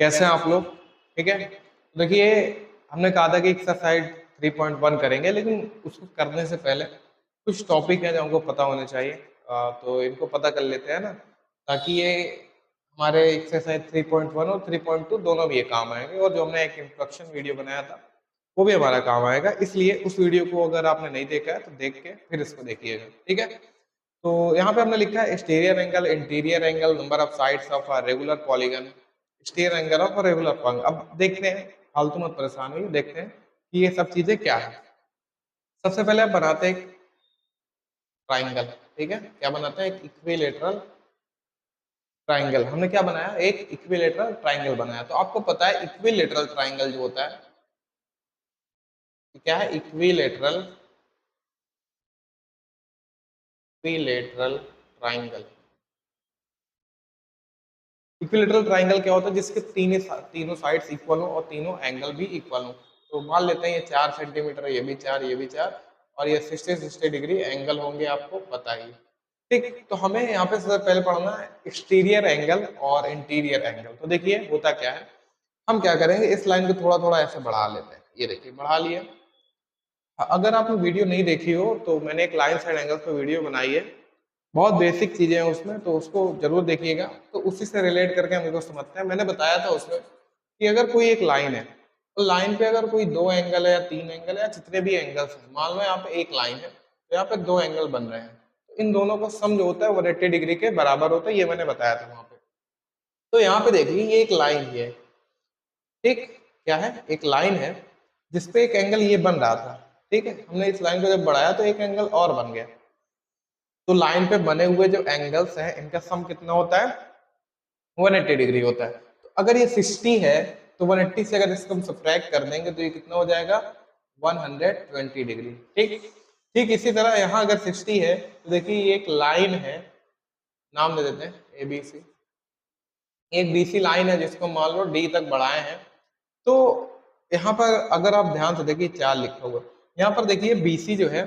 कैसे हैं आप लोग? ठीक है, तो देखिए हमने कहा था कि एक्सरसाइज 3.1 करेंगे, लेकिन उसको करने से पहले कुछ टॉपिक है जो हमको पता होने चाहिए। तो इनको पता कर लेते हैं ना, ताकि ये हमारे एक्सरसाइज 3.1 और 3.2 दोनों भी ये काम आएंगे। और जो हमने एक इंस्ट्रक्शन वीडियो बनाया था वो भी हमारा काम आएगा, इसलिए उस वीडियो को अगर आपने नहीं देखा है तो देख के फिर इसको देखिएगा। ठीक है, तो यहाँ पे हमने लिखा है exterior angle, interior angle, number of sides of a regular polygon, exterior angle of a regular polygon. अब देखते हैं, फालतू मत परेशान हुई, देखते हैं कि ये सब चीजें क्या है। सबसे पहले आप बनाते हैं एक ट्राइंगल। ठीक है, क्या बनाते हैं? एक इक्विलेटरल ट्राइंगल। हमने क्या बनाया? एक इक्विलेटरल ट्राइंगल बनाया। तो आपको पता है इक्विलेटरल ट्राइंगल जो होता है क्या है? Equilateral equilateral triangle. Equilateral triangle क्या होता है? जिसके तीनों साइड्स इक्वल हो और तीनों एंगल भी इक्वल हो। तो मान लेते हैं ये 4 सेंटीमीटर, ये भी 4, ये भी 4, और ये 60 डिग्री एंगल होंगे, आपको पता ही। ठीक, तो हमें यहाँ पे सबसे पहले पढ़ना है एक्सटीरियर एंगल और इंटीरियर एंगल। तो देखिए होता क्या है, हम क्या करेंगे, इस लाइन को थोड़ा थोड़ा ऐसे बढ़ा लेते हैं। ये देखिए बढ़ा लिया। अगर आपने वीडियो नहीं देखी हो तो मैंने एक लाइन साइड एंगल पर वीडियो बनाई है, बहुत बेसिक चीजें हैं उसमें, तो उसको जरूर देखिएगा। तो उसी से रिलेट करके हम इसको समझते हैं। मैंने बताया था उसमें कि अगर कोई एक लाइन है, तो लाइन पे अगर कोई 2 एंगल है या 3 एंगल है या जितने भी एंगल्स हैं, मान लो यहाँ पे एक लाइन है तो यहाँ पे 2 एंगल बन रहे हैं, तो इन दोनों का सम जो होता है 180 डिग्री के बराबर होता है। ये मैंने बताया था वहां पे। तो यहाँ पे देखिए ये एक लाइन ही है, ठीक, क्या है? एक लाइन है जिसपे एक एंगल ये बन रहा था। ठीक है, हमने इस लाइन को जब बढ़ाया तो एक एंगल और बन गया। तो लाइन पे बने हुए जो एंगल्स हैं इनका सम कितना होता है? 180 डिग्री होता है। तो अगर ये 60 है तो 180 से अगर इसको हम सब्ट्रैक्ट कर देंगे तो ये कितना हो जाएगा? 120 डिग्री। ठीक, ठीक इसी तरह यहाँ अगर 60 है तो देखिए ये एक लाइन है, नाम दे देते हैं ABC। एक BC लाइन है जिसको मान लो D तक बढ़ाए हैं। तो यहाँ पर अगर आप ध्यान से देखिए 4 लिखा हुआ, यहाँ पर देखिए BC जो है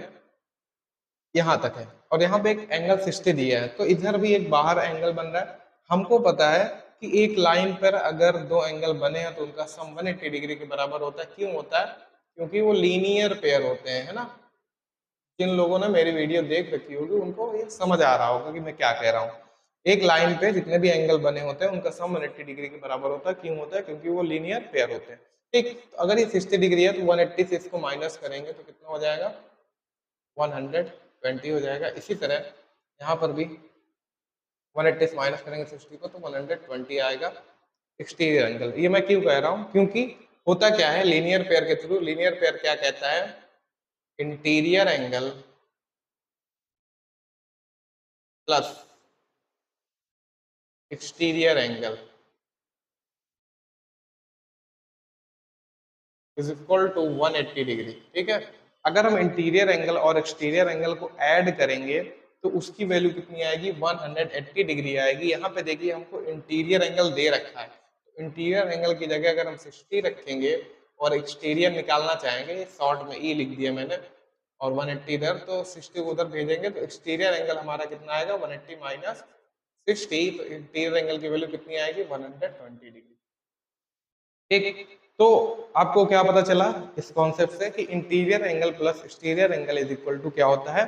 यहाँ तक है, और यहाँ पे एक एंगल 60 दिया है, तो इधर भी एक बाहर एंगल बन रहा है। हमको पता है कि एक लाइन पर अगर 2 एंगल बने हैं तो उनका सम 180 डिग्री के बराबर होता है। क्यों होता है? क्योंकि वो लीनियर पेयर होते हैं, है ना। जिन लोगों ने मेरी वीडियो देख रखी होगी उनको ये समझ आ रहा होगा कि मैं क्या कह रहा हूँ। एक लाइन पे जितने भी एंगल बने होते हैं उनका सम 180 डिग्री के बराबर होता है। क्यों होता है? क्योंकि वो लीनियर पेयर होते हैं। ठीक, तो अगर ये 60 डिग्री है तो 180 से इसको माइनस करेंगे तो कितना हो जाएगा? 120 हो जाएगा। इसी तरह यहाँ पर भी 180 से माइनस करेंगे 60 को तो 120 आएगा एक्सटीरियर एंगल। ये मैं क्यों कह रहा हूँ? क्योंकि होता क्या है, लीनियर पेयर के थ्रू, लीनियर पेयर क्या कहता है? Interior angle plus exterior angle is equal to 180 degree. ठीक है, अगर हम इंटीरियर एंगल और एक्सटीरियर एंगल को ऐड करेंगे तो उसकी वैल्यू कितनी आएगी? 180 डिग्री आएगी। यहाँ पे देखिए हमको इंटीरियर एंगल दे रखा है, तो इंटीरियर एंगल की जगह अगर हम 60 रखेंगे और एक्सटीरियर निकालना चाहेंगे, शॉर्ट में ई लिख दिया मैंने, और 180 इधर, तो 60 को उधर भेजेंगे तो एक्सटीरियर एंगल हमारा कितना आएगा? 180 माइनस 60, तो इंटीरियर एंगल की वैल्यू कितनी आएगी? 120 डिग्री। ठीक, तो आपको क्या पता चला इस कॉन्सेप्ट से कि interior angle plus exterior angle is equal to क्या होता है?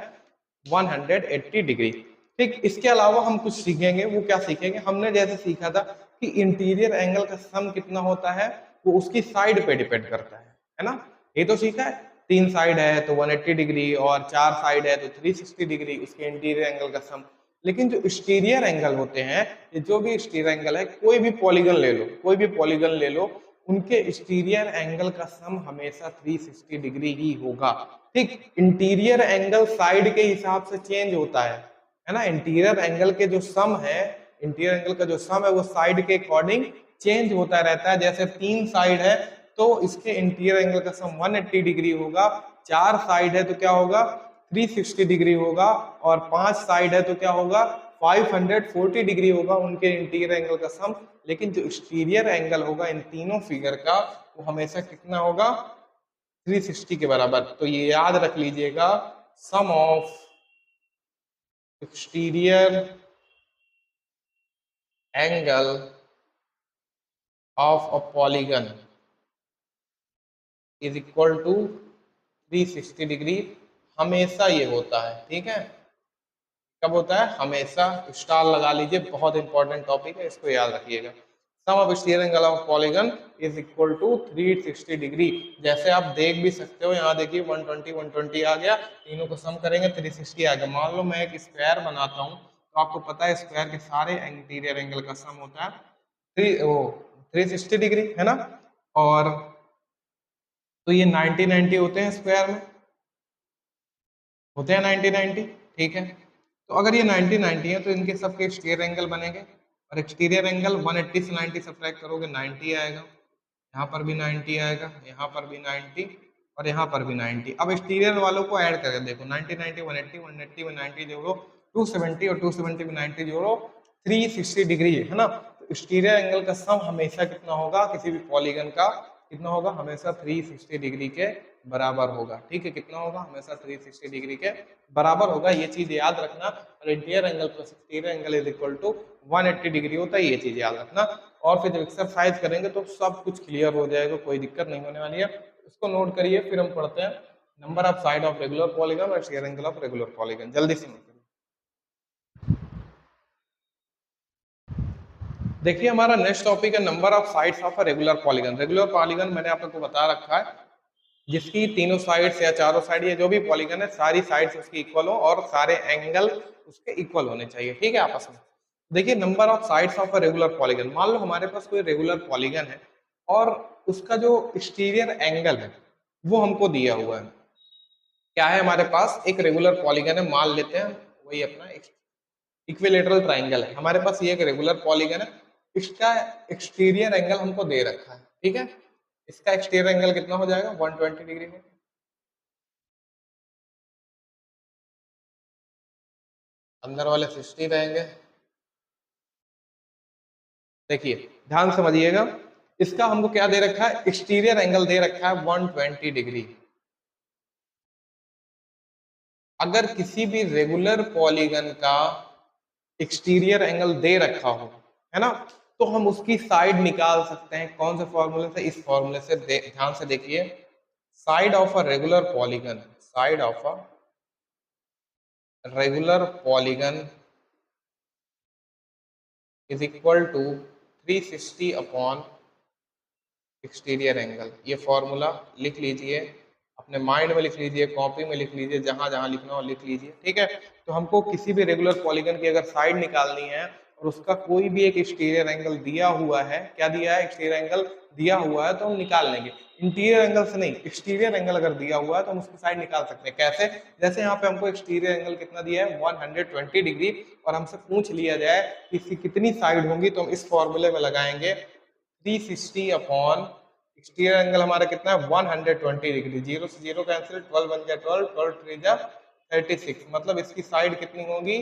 180 डिग्री। ठीक, इसके अलावा हम कुछ सीखेंगे। वो क्या सीखेंगे? हमने जैसे सीखा था कि इंटीरियर एंगल का सम कितना होता है, वो उसकी साइड पे डिपेंड करता है ना। ये तो सीखा है, 3 साइड है तो 180 डिग्री, और 4 साइड है तो 360 डिग्री उसके इंटीरियर एंगल का सम। लेकिन जो एक्सटीरियर एंगल होते हैं, ये जो भी एक्सटीरियर एंगल है, कोई भी पॉलीगन ले लो, कोई भी पॉलीगन ले लो, उनके एक्सटीरियर एंगल का सम हमेशा 360 डिग्री ही होगा। ठीक, इंटीरियर एंगल साइड के हिसाब से चेंज होता है ना। इंटीरियर एंगल के जो सम है, इंटीरियर एंगल का जो सम है वो साइड के अकॉर्डिंग चेंज होता रहता है। जैसे 3 साइड है तो इसके इंटीरियर एंगल का सम 180 डिग्री होगा, 4 साइड है तो क्या होगा? 360 डिग्री होगा, और 5 साइड है तो क्या होगा? 540 डिग्री होगा उनके इंटीरियर एंगल का सम। लेकिन जो एक्सटीरियर एंगल होगा इन तीनों फिगर का, वो हमेशा कितना होगा? 360 के बराबर। तो ये याद रख लीजिएगा, sum of exterior angle of a polygon is equal to 360 degree, हमेशा ये होता है, ठीक है। कब होता है? हमेशा। स्टार लगा लीजिए, बहुत इंपॉर्टेंट टॉपिक है, इसको याद रखिएगा। Sum of exterior angle of polygon is equal to 360 degree. जैसे आप देख भी सकते हो, यहाँ देखिए 120 120 आ गया, तीनों को सम करेंगे 360 आ गया। मान लो मैं एक स्क्वायर बनाता हूँ, तो आपको पता है स्क्वायर के सारे इंटीरियर एंगल का सम होता है 360 डिग्री, है ना। और तो ये 90 90 होते हैं स्क्वायर में, होते हैं 90 90, ठीक है। तो अगर ये 90 90 है तो इनके सबके एक्सटीरियर एंगल बनेंगे, और एक्सटीरियर एंगल 180 से 90 सब्ट्रैक्ट करोगे 90 आएगा, यहाँ पर भी 90 आएगा, यहाँ पर भी 90 और यहाँ पर भी 90। अब एक्सटीरियर वालों को ऐड करके देखो, 90 90 180 180 में 90 जोड़ो 270 और 270 में 90 जोड़ो 360 डिग्री, है ना। तो एक्सटीरियर एंगल का सम हमेशा कितना होगा किसी भी पॉलीगन का, कितना होगा? हमेशा 360 डिग्री के बराबर होगा, ठीक है। कितना होगा? हमेशा 360 डिग्री के बराबर होगा, ये चीज याद रखना। और interior angle plus exterior angle is equal to 180 degree होता है, ये चीज याद रखना। और फिर जब एक्सरसाइज करेंगे तो सब कुछ क्लियर हो जाएगा, कोई दिक्कत नहीं होने वाली है। इसको नोट करिए, फिर हम पढ़ते हैं number of side of regular polygon और exterior angle of regular polygon. जल्दी से नोट करिए। देखिए हमारा नेक्स्ट टॉपिक है number of sides of a regular polygon. Regular polygon मैंने आप लोग को बता रखा है, जिसकी तीनों साइड्स या चारों साइड या जो भी पॉलीगन है, सारी साइड्स उसकी इक्वल हो और सारे एंगल उसके इक्वल होने चाहिए, ठीक है, आपस में। देखिए number of sides of a regular polygon, मान लो हमारे पास कोई रेगुलर पॉलीगन है और उसका जो एक्सटीरियर एंगल है वो हमको दिया हुआ है। क्या है हमारे पास? एक रेगुलर पॉलीगन है, मान लेते हैं वही अपना इक्विलेटरल ट्राइंगल है हमारे पास। ये एक रेगुलर पॉलीगन है, इसका एक्सटीरियर एंगल हमको दे रखा है, ठीक है। इसका एक्सटीरियर एंगल कितना हो जाएगा? 120 डिग्री हो। अंदर वाले 60 रहेंगे। देखिए ध्यान समझिएगा, इसका हमको क्या दे रखा है? एक्सटीरियर एंगल दे रखा है 120 डिग्री। अगर किसी भी रेगुलर पॉलीगन का एक्सटीरियर एंगल दे रखा हो, है ना, तो हम उसकी साइड निकाल सकते हैं। कौन से फॉर्मूले से? इस फॉर्मूले से। ध्यान से देखिए, side of a regular polygon, side of a regular polygon is equal to 360 upon exterior angle. ये फॉर्मूला लिख लीजिए, अपने माइंड में लिख लीजिए, कॉपी में लिख लीजिए, जहां जहां लिखना हो लिख लीजिए, ठीक है। तो हमको किसी भी रेगुलर पॉलीगन की अगर साइड निकालनी है और उसका कोई भी एक एक्सटीरियर एंगल दिया हुआ है, क्या दिया है? एक्सटीरियर एंगल दिया हुआ है, तो हम निकाल लेंगे। इंटीरियर एंगल से नहीं, एक्सटीरियर एंगल अगर दिया हुआ है तो हम उसकी साइड निकाल सकते हैं। कैसे? जैसे यहाँ पे हमको एक्सटीरियर एंगल कितना दिया है? 120 डिग्री, और हमसे पूछ लिया जाए कि इसकी कितनी साइड होंगी, तो हम इस फॉर्मूले में लगाएंगे 360 अपॉन एक्सटीरियर एंगल हमारा कितना है? 120 डिग्री। 0 से 0 कैंसिल, 12 बन गया 12, 12 3 जा 36, मतलब इसकी साइड कितनी होगी?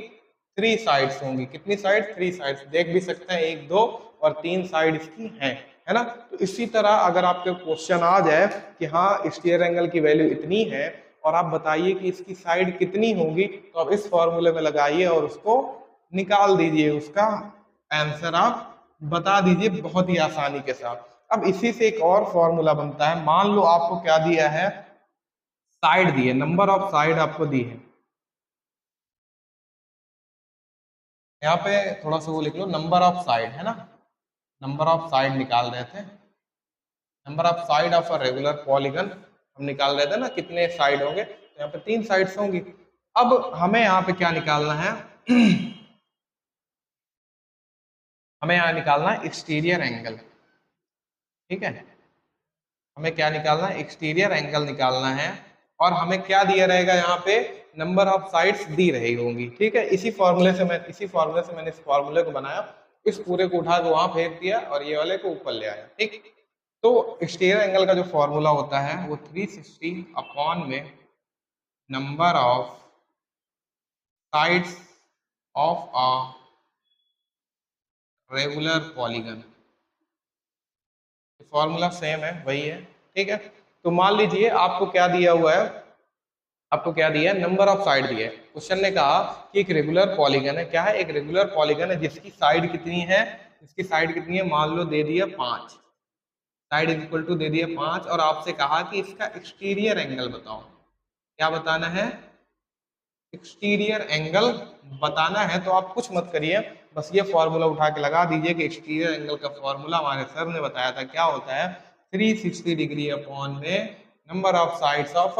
3 साइड्स होंगी। कितनी साइड? 3 साइड्स। देख भी सकते हैं 1 2 और 3 साइड इसकी हैं, है ना। तो इसी तरह अगर आपके क्वेश्चन आ जाए कि हाँ एक्सटीरियर एंगल की वैल्यू इतनी है और आप बताइए कि इसकी साइड कितनी होगी, तो आप इस फॉर्मूले में लगाइए और उसको निकाल दीजिए, उसका आंसर आप बता दीजिए बहुत ही आसानी के साथ। अब इसी से एक और फॉर्मूला बनता है। मान लो आपको क्या दिया है? साइड दी है, नंबर ऑफ साइड आपको दी है। यहाँ पे थोड़ा सा वो लिख लो, नंबर ऑफ साइड, है ना। नंबर ऑफ साइड निकाल रहे थे, number of side of a regular polygon हम निकाल रहे थे ना, कितने साइड होंगे, तो यहाँ पे 3 साइड्स होंगी। अब हमें यहाँ पे क्या निकालना है? हमें यहाँ निकालना है एक्सटीरियर एंगल, ठीक है। हमें क्या निकालना है? एक्सटीरियर एंगल निकालना है। और हमें क्या दिया रहेगा यहाँ पे? नंबर ऑफ साइड्स दी रही होंगी, ठीक है। इसी फॉर्मूले से मैंने इस फॉर्मूले को बनाया, इस पूरे को उठा के वहां फेंक दिया और ये वाले को ऊपर ले आया, ठीक। तो एक्सटीरियर एंगल का जो फॉर्मूला होता है वो 360 अपॉन में number of sides of a regular polygon. Formula same है, वही है, ठीक है। तो मान लीजिए आपको क्या दिया हुआ है? आपको क्या दिया है? नंबर ऑफ साइड दिया है। क्वेश्चन ने कहा कि एक रेगुलर पॉलीगन है, क्या है? एक रेगुलर पॉलीगन है जिसकी साइड कितनी है? इसकी साइड कितनी है? मान लो दे दिया 5, साइड इज इक्वल टू दे दिया 5 और आपसे कहा कि इसका एक्सटीरियर एंगल बताओ। क्या बताना है? एक्सटीरियर एंगल बताना है। तो आप कुछ मत करिए, बस ये फॉर्मूला उठा के लगा दीजिए कि एक्सटीरियर एंगल का फॉर्मूला हमारे सर ने बताया था, क्या होता है 360 डिग्री अपॉन में number of sides of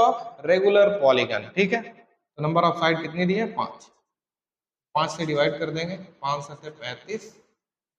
regular polygon. ठीक है, तो नंबर ऑफ साइड कितनी दी है? 5। 5 से डिवाइड कर देंगे, 5 से 35,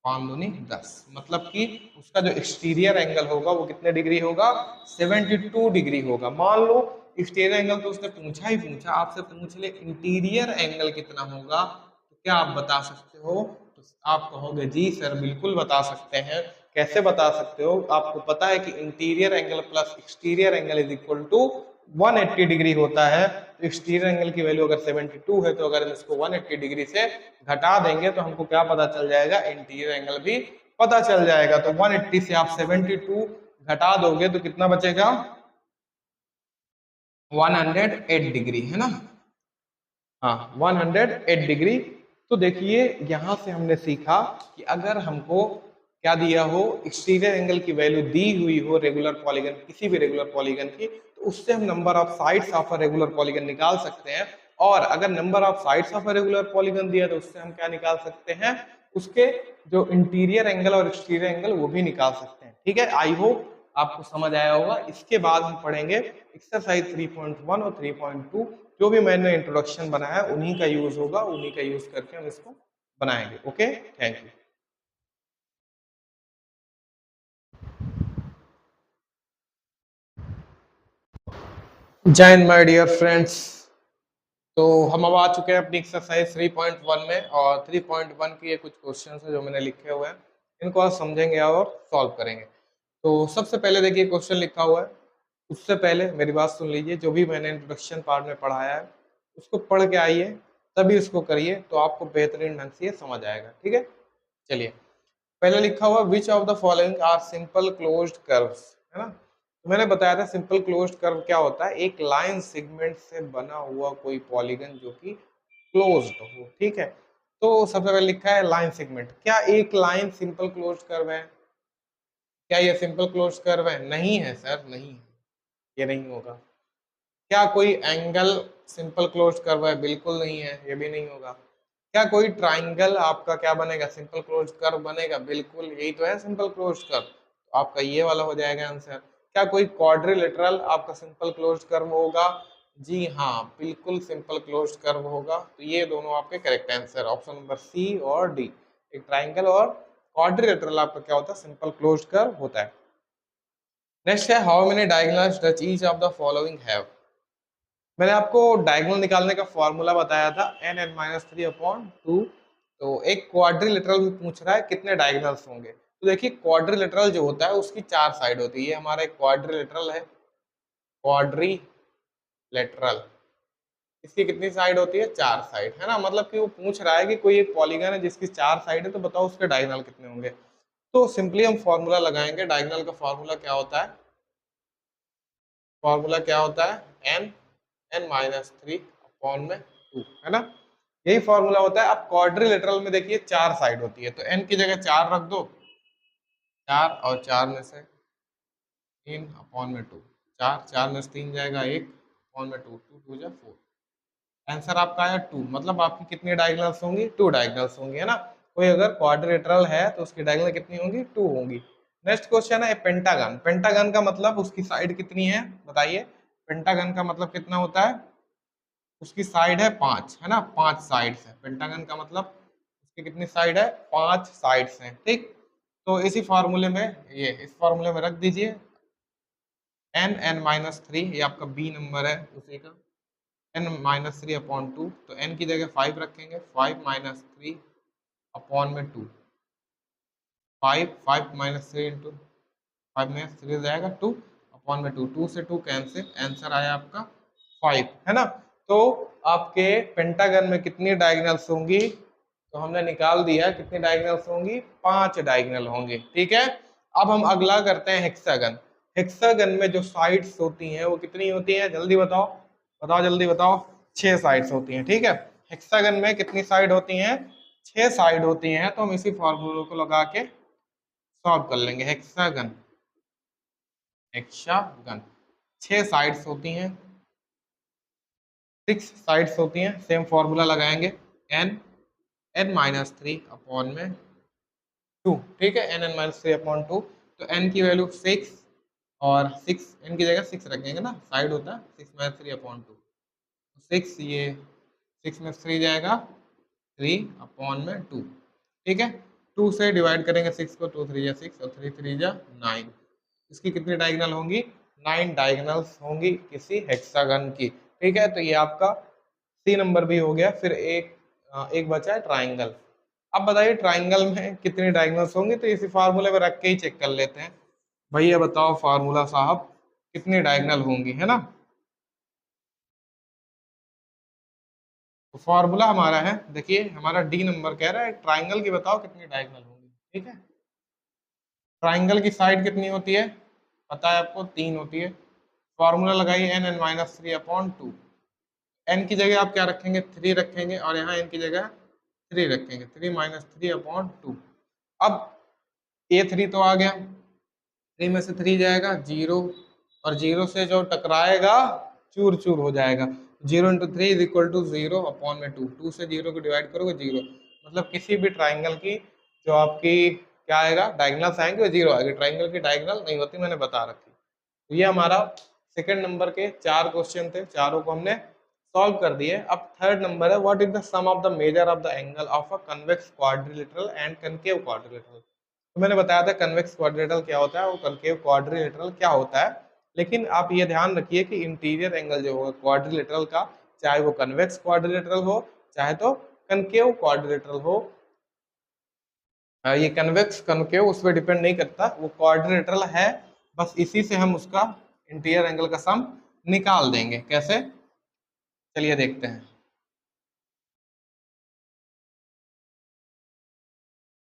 5 दूनी 10, मतलब कि उसका जो एक्सटीरियर एंगल होगा वो कितने डिग्री होगा? 72 डिग्री होगा। मान लो एक्सटीरियर एंगल तो उसने पूछा ही पूछा, आपसे पूछ ले इंटीरियर एंगल कितना होगा, तो क्या आप बता सकते हो? तो आप कहोगे जी सर बिल्कुल बता सकते हैं। कैसे बता सकते हो? आपको पता है कि interior angle plus exterior angle is equal to 180 degree होता है। तो एक्सटीरियर एंगल की वैल्यू अगर 72 है, तो अगर हम इसको 180 डिग्री से घटा देंगे तो हमको क्या पता चल जाएगा? इंटीरियर एंगल भी पता चल जाएगा। तो 180 से आप 72 घटा दोगे तो कितना बचेगा? 108 डिग्री, है ना? हाँ, 108 डिग्री। तो देखिए यहां से हमने सीखा कि अगर हमको क्या दिया हो, एक्सटीरियर एंगल की वैल्यू दी हुई हो रेगुलर पॉलीगन, किसी भी रेगुलर पॉलीगन की, तो उससे हम number of sides of a regular polygon निकाल सकते हैं। और अगर number of sides of a regular polygon दिया तो उससे हम क्या निकाल सकते हैं? उसके जो इंटीरियर एंगल और एक्सटीरियर एंगल वो भी निकाल सकते हैं। ठीक है, आई होप आपको समझ आया होगा। इसके बाद हम पढ़ेंगे एक्सरसाइज 3.1 और 3.2। जो भी मैंने इंट्रोडक्शन बनाया है उन्हीं का यूज होगा, उन्हीं का यूज करके हम इसको बनाएंगे। Okay, thank you. जय हिंद माय डियर फ्रेंड्स। तो हम अब आ चुके हैं अपनी एक्सरसाइज 3.1 में, और 3.1 की ये कुछ क्वेश्चन है जो मैंने लिखे हुए हैं, इनको आज समझेंगे और सॉल्व करेंगे। तो सबसे पहले देखिए क्वेश्चन लिखा हुआ है। उससे पहले मेरी बात सुन लीजिए, जो भी मैंने इंट्रोडक्शन पार्ट में पढ़ाया है उसको पढ़ के आइए, तभी उसको करिए, तो आपको बेहतरीन ढंग से ये समझ आएगा। ठीक है, चलिए पहले लिखा हुआ which of the following are simple closed curves, है ना? तो मैंने बताया था सिंपल क्लोज्ड कर्व क्या होता है, एक लाइन सेगमेंट से बना हुआ कोई पॉलीगन जो कि क्लोज्ड हो। ठीक है, तो सबसे पहले लिखा है लाइन सेगमेंट। क्या एक लाइन सिंपल क्लोज्ड कर्व है? क्या ये सिंपल क्लोज्ड कर्व है? नहीं है सर, नहीं है, ये नहीं होगा। क्या कोई एंगल सिंपल क्लोज्ड कर्व है? बिल्कुल नहीं है, ये भी नहीं होगा। क्या कोई ट्राइंगल आपका क्या बनेगा? सिंपल क्लोज्ड कर्व बनेगा? बिल्कुल, यही तो है सिंपल क्लोज्ड कर्व। तो आपका ये वाला हो जाएगा आंसर। क्या कोई क्वाड्रिलेटरल आपका सिंपल क्लोज्ड कर्व होगा? जी हाँ, बिल्कुल सिंपल क्लोज्ड कर्व होगा। तो ये दोनों आपके correct answer, option number C और डी। एक ट्राइंगल और क्वाड्रिलेटरल आपका क्या होता है? सिंपल क्लोज्ड कर्व होता है। नेक्स्ट है how many diagonals does each of the following have. मैंने आपको डायगोनल निकालने का फॉर्मूला बताया था n(n-3/2). तो एक क्वाड्रिलेटरल में पूछ रहा है कितने डायगोनल्स होंगे। तो देखिए क्वाड्रिलेटरल जो होता है उसकी 4 साइड होती है। ये हमारा एक क्वाड्रिलेटरल है, क्वाड्रिलेटरल। इसकी कितनी साइड होती है? 4 साइड, है ना? मतलब कि वो पूछ रहा है कि कोई एक पॉलीगन है जिसकी 4 साइड है, तो बताओ उसके डायगोनल कितने होंगे। तो सिंपली हम फॉर्मूला लगाएंगे। डायगोनल का फॉर्मूला क्या होता है? फॉर्मूला क्या होता है? n(n-3/2), है ना? यही फॉर्मूला होता है। अब क्वाड्रिलेटरल में देखिए 4 साइड होती है, तो n की जगह 4 रख दो, 4 और 4 में से 3/2, 4 में से 3 जाएगा 1/2, 2 2 जा 4। आंसर आपका आया 2। मतलब आपकी कितनी डायगोनल्स होंगी? 2 डायगोनल्स होंगी, है ना? कोई अगर क्वाड्रिलेटरल है तो उसकी डायगोनल कितनी होंगी? 2 होंगी। नेक्स्ट क्वेश्चन है पेंटागन। पेंटागन का मतलब उसकी साइड कितनी है बताइए? पेंटागन का मतलब कितना होता है? उसकी साइड है 5, है ना? 5 साइड्स है पेंटागन का मतलब। उसकी कितनी साइड है? 5 साइड्स हैं। ठीक, तो इसी फॉर्मूले में, ये इस फॉर्मूले में रख दीजिए n(n-3), ये आपका बी नंबर है उसी का, n-3/2। तो n की जगह 5 रखेंगे, 5-3/2। 5 इंटू 5 में 3 जाएगा 2/2, 2 से 2 कैंसिल, आंसर आया आपका 5, है ना? तो आपके पेंटागन में कितनी डायगोनल्स होंगी? तो हमने निकाल दिया कितनी डायगोनल्स होंगी? 5 डायगोनल होंगी। ठीक है, अब हम अगला करते हैं हेक्सागन। हेक्सागन में जो साइड्स होती हैं वो कितनी होती हैं? जल्दी बताओ, बताओ जल्दी बताओ। 6 साइड्स होती हैं। ठीक है, हेक्सागन में कितनी साइड होती हैं? 6 साइड होती हैं। तो हम इसी फॉर्मूले को लगा के सॉल्व कर लेंगे। Hexagon hexagon. 6 साइड्स होती हैं, 6 साइड्स होती हैं। सेम फॉर्मूला लगाएंगे, N N minus three upon में 2, ठीक है, एन माइनस थ्री अपॉन 2। तो एन की वैल्यू 6 और 6 एन की जगह 6 रखेंगे ना, साइड होता है 6 माइनस थ्री अपॉन 2, 6 ये 6 में 3 जाएगा 3 अपॉन में 2, ठीक है। 2 से डिवाइड करेंगे 6 को, 2 3 या 6 और 3 3 जा 9। इसकी कितनी डायगोनल होंगी? 9 डायगोनल्स होंगी किसी हेक्सागन की, ठीक है। तो ये आपका सी नंबर भी हो गया। फिर एक बचा है ट्राइंगल। अब बताइए ट्राइंगल में कितनी डायगोनल्स होंगी, तो इसी फार्मूले में रख के ही चेक कर लेते हैं। भैया बताओ फार्मूला साहब, कितनी डायगोनल होंगी, है ना। तो फार्मूला हमारा है, देखिए हमारा डी नंबर कह रहा है ट्राइंगल की बताओ कितनी डायगोनल होंगी, ठीक है। ट्राइंगल की साइड कितनी होती है, पता है आपको, 3 होती है। फॉर्मूला लगाइए N N minus three upon 2। N की जगह आप क्या रखेंगे? 3 रखेंगे, और यहाँ एन की जगह 3 रखेंगे, 3 माइनस थ्री अपॉन 2। अब ए 3 तो आ गया, 3 में से 3 जाएगा 0, और 0 से जो टकराएगा चूर चूर हो जाएगा। 0 into three is equal to 0 upon में 2, 2 से 0 को डिवाइड करोगे 0। मतलब किसी भी ट्राइंगल की जो आपकी क्या आएगा, डायगोनल्स आएंगे वो 0 आएगी। ट्राइंगल की डायगोनल नहीं होती, मैंने बता रखी। तो ये हमारा सेकंड नंबर के 4 क्वेश्चन थे, चारों को हमने सॉल्व कर दिए। अब थर्ड नंबर है, what is the sum of the measure of the angle of a convex quadrilateral and concave quadrilateral. तो मैंने बताया था कन्वेक्स क्वाड्रिलेटरल क्या होता है और कनकेव क्वाड्रिलेटरल क्या होता है। लेकिन आप ये ध्यान रखिए कि इंटीरियर एंगल जो होगा क्वाड्रिलेटरल का, चाहे वो कन्वेक्स क्वाड्रिलेटरल हो चाहे तो कनकेव क्वाड्रिलेटरल हो, ये कन्वेक्स कनकेव उस पर डिपेंड नहीं करता, वो क्वाड्रिलेटरल है। बस इसी से हम उसका इंटीरियर एंगल का सम निकाल देंगे। कैसे, चलिए देखते हैं।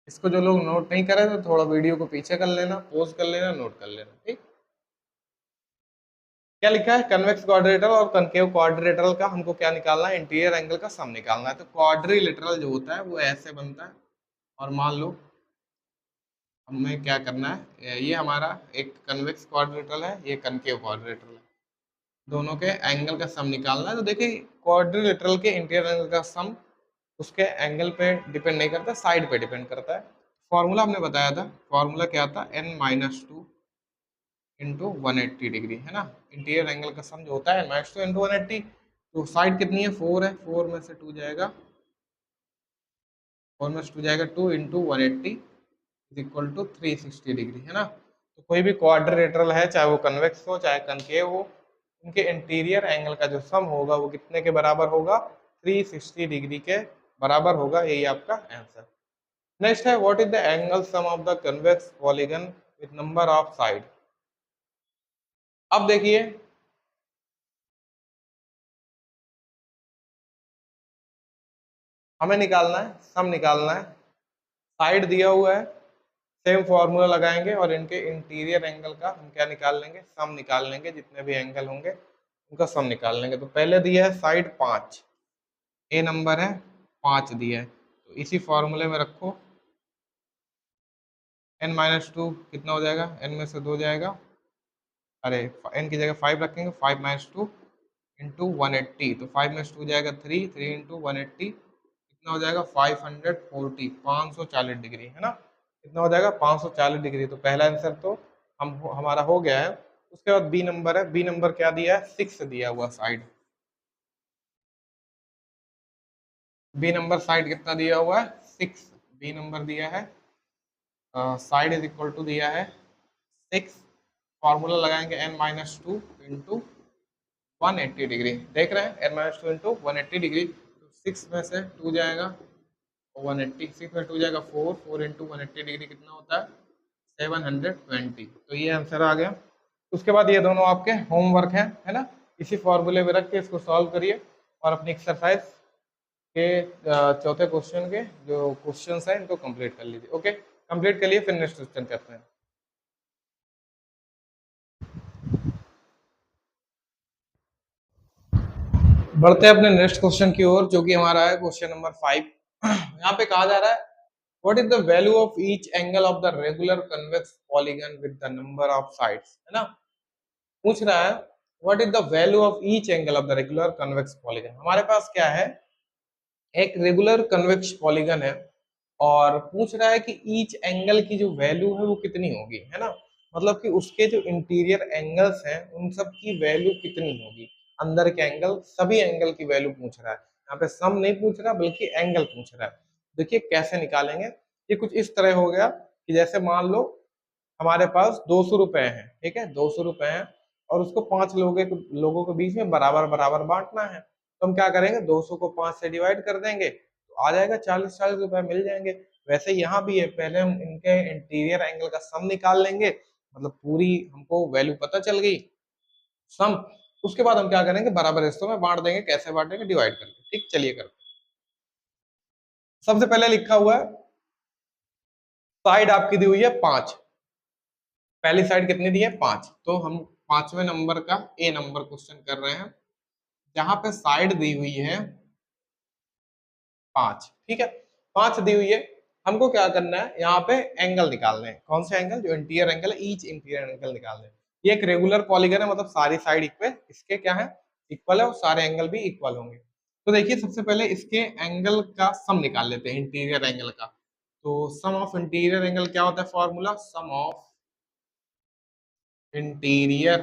इसको जो लोग नोट नहीं करे तो थोड़ा वीडियो को पीछे कर लेना, पॉज कर लेना, नोट कर लेना, ठीक। क्या लिखा है, कन्वेक्स क्वाड्रिलेटरल और कनकेव क्वाड्रिलेटरल का हमको क्या निकालना है, इंटीरियर एंगल का सम निकालना है। तो क्वाड्रिलेटरल जो होता है वो ऐसे बनता है, और मान लो हमें क्या करना है, ये हमारा एक कन्वेक्स क्वाड्रिलेटरल है, ये कनकेव क्वाड्रिलेटरल है, दोनों के एंगल का सम निकालना है। तो देखिए क्वाड्रिलेटरल के इंटीरियर एंगल का सम उसके एंगल पे डिपेंड नहीं करता, साइड पे डिपेंड करता है। फॉर्मूला हमने बताया था, फॉर्मूला क्या था, n minus two into 180 degree, है ना। इंटीरियर एंगल का सम जो होता है n माइनस टू इंटू 180। तो साइड कितनी है, 4 है, 4 में से 2 जाएगा, 4 में से 2 जाएगा 2 into 180 is equal to 360 degree, है ना। तो कोई भी क्वाड्रिलेटरल है, चाहे वो कन्वेक्स हो चाहे कनकेव हो, उनके इंटीरियर एंगल का जो सम होगा वो कितने के बराबर होगा, 360 डिग्री के बराबर होगा। यही आपका आंसर। नेक्स्ट है, what is the angle sum of the convex polygon with number of side. अब देखिए हमें निकालना है, सम निकालना है। साइड दिया हुआ है, सेम फॉर्मूला लगाएंगे और इनके इंटीरियर एंगल का हम क्या निकाल लेंगे, सम निकाल लेंगे। जितने भी एंगल होंगे उनका सम निकाल लेंगे। तो पहले दिया है साइड 5, ए नंबर है 5 दिया है, तो इसी फॉर्मूले में रखो। n माइनस टू कितना हो जाएगा, n में से 2 जाएगा, अरे n की जगह 5 रखेंगे, 5 माइनस टू इंटू 180। तो 5 में से 2 जाएगा 3, 3 इंटू 180 कितना हो जाएगा, 540, 540 डिग्री, है ना। कितना हो जाएगा, 540 डिग्री। तो पहला आंसर तो हमारा हो गया है। उसके बाद बी नंबर है, बी नंबर क्या दिया है, 6 दिया हुआ साइड। बी नंबर साइड कितना दिया हुआ है, 6। बी नंबर दिया है, साइड इज इक्वल टू दिया है 6। फॉर्मूला लगाएंगे n minus two into 180 degree. देख रहे हैं, n minus two into 180 degree. तो 6 में से 2 जाएगा, 180, 6 में 2 जाएगा 4, 4 इंटू 180 डिग्री कितना होता है, 720। तो ये आंसर आ गया। उसके बाद ये दोनों आपके होमवर्क हैं, है ना। इसी फॉर्मूले में रख के इसको सॉल्व करिए, और अपनी एक्सरसाइज के चौथे क्वेश्चन के जो क्वेश्चंस हैं इनको कंप्लीट कर लीजिए। ओके, कंप्लीट कर लिए, फिर नेक्स्ट क्वेश्चन करते हैं। बढ़ते हैं अपने नेक्स्ट क्वेश्चन की ओर, जो कि हमारा है क्वेश्चन नंबर 5। यहाँ पे कहा जा रहा है, what is the value of each angle of the regular convex polygon with the number of sides, है ना। पूछ रहा है what is the value of each angle of the regular convex polygon. हमारे पास क्या है, एक रेगुलर कन्वेक्स पॉलीगन है और पूछ रहा है कि ईच एंगल की जो वैल्यू है वो कितनी होगी, है ना। मतलब कि उसके जो इंटीरियर एंगल्स हैं उन सब की वैल्यू कितनी होगी, अंदर के एंगल, सभी एंगल की वैल्यू पूछ रहा है। यहाँ पे सम नहीं पूछ रहा बल्कि एंगल पूछ रहा है। देखिए कैसे निकालेंगे, ये कुछ इस तरह हो गया कि जैसे मान लो हमारे पास 200 रुपए हैं, ठीक है, 200 रुपए हैं और उसको 5 लोगों के बीच में बराबर बराबर बांटना है। तो हम क्या करेंगे, 200 को 5 से डिवाइड कर देंगे तो आ जाएगा 40-40 रुपए मिल जाएंगे। वैसे यहाँ भी है, पहले हम इनके इंटीरियर एंगल का सम निकाल लेंगे, मतलब पूरी हमको वैल्यू पता चल गई सम। उसके बाद हम क्या करेंगे, बराबर हिस्सों में बांट देंगे। कैसे बांटेंगे, डिवाइड करके। ठीक, चलिए करते हैं। सबसे पहले लिखा हुआ है, साइड आपकी दी हुई है 5, पहली साइड कितनी दी है 5, तो हम 5वें नंबर का ए नंबर क्वेश्चन कर रहे हैं जहां पे साइड दी हुई है 5, ठीक है, 5 दी हुई है। हमको क्या करना है, यहाँ पे एंगल निकालने हैं। कौन से एंगल, जो इंटीरियर एंगल है, ईच इंटीरियर एंगल निकालने हैं। ये एक रेगुलर पॉलीगन है, मतलब सारी साइड इक्वल इसके क्या है, इक्वल है, और सारे एंगल भी इक्वल होंगे। तो देखिए सबसे पहले इसके एंगल का सम निकाल लेते हैं, इंटीरियर एंगल का। तो सम ऑफ इंटीरियर एंगल क्या होता है, formula sum of interior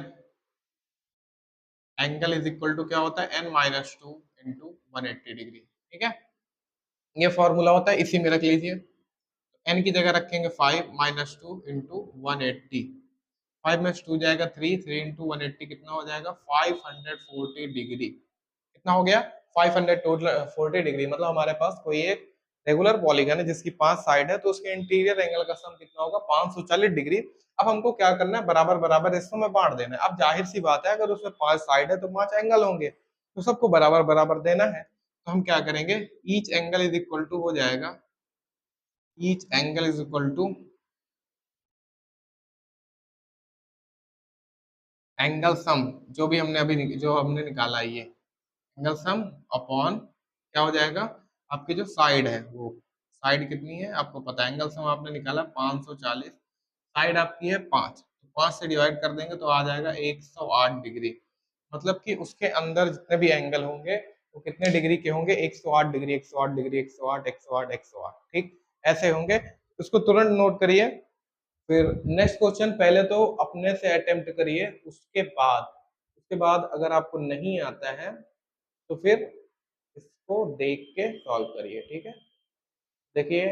angle is equal to क्या होता है, n-2 इंटू 180 डिग्री। ठीक है, ये फॉर्मूला होता है, इसी में रख लीजिए। n की जगह रखेंगे 5-2 इंटू 180, 5 में 2 जाएगा 3, 3 इंटू 180 कितना हो जाएगा 540 डिग्री। कितना हो गया 540 डिग्री। मतलब हमारे पास कोई एक रेगुलर पॉलीगन है जिसकी 5 साइड है, तो उसके इंटीरियर एंगल का सम कितना होगा 540 डिग्री। अब हमको क्या करना है, बराबर बराबर हिस्सों में बांट देना है। अब जाहिर सी बात है, अगर उसमें 5 साइड है तो 5 एंगल होंगे, तो सबको बराबर बराबर देना है। तो हम क्या करेंगे, each angle is equal to हो जाएगा, each angle is equal to angle sum, जो भी हमने अभी जो हमने निकाला है ये एंगल सम अपॉन क्या हो जाएगा, आपकी जो साइड है वो साइड कितनी है आपको पता है, एंगल सम आपने निकाला 540, साइड आपकी है 5, तो 5 से डिवाइड कर देंगे तो आ जाएगा 108 डिग्री। मतलब कि उसके अंदर जितने भी एंगल होंगे वो कितने डिग्री के होंगे, 108 डिग्री, 108 डिग्री, 108, 108, 108। ठीक, ऐसे होंगे। उसको तुरंत नोट करिए। फिर नेक्स्ट क्वेश्चन पहले तो अपने से अटेम्प्ट करिए, उसके बाद अगर आपको नहीं आता है तो फिर इसको देख के सॉल्व करिए। ठीक है, देखिए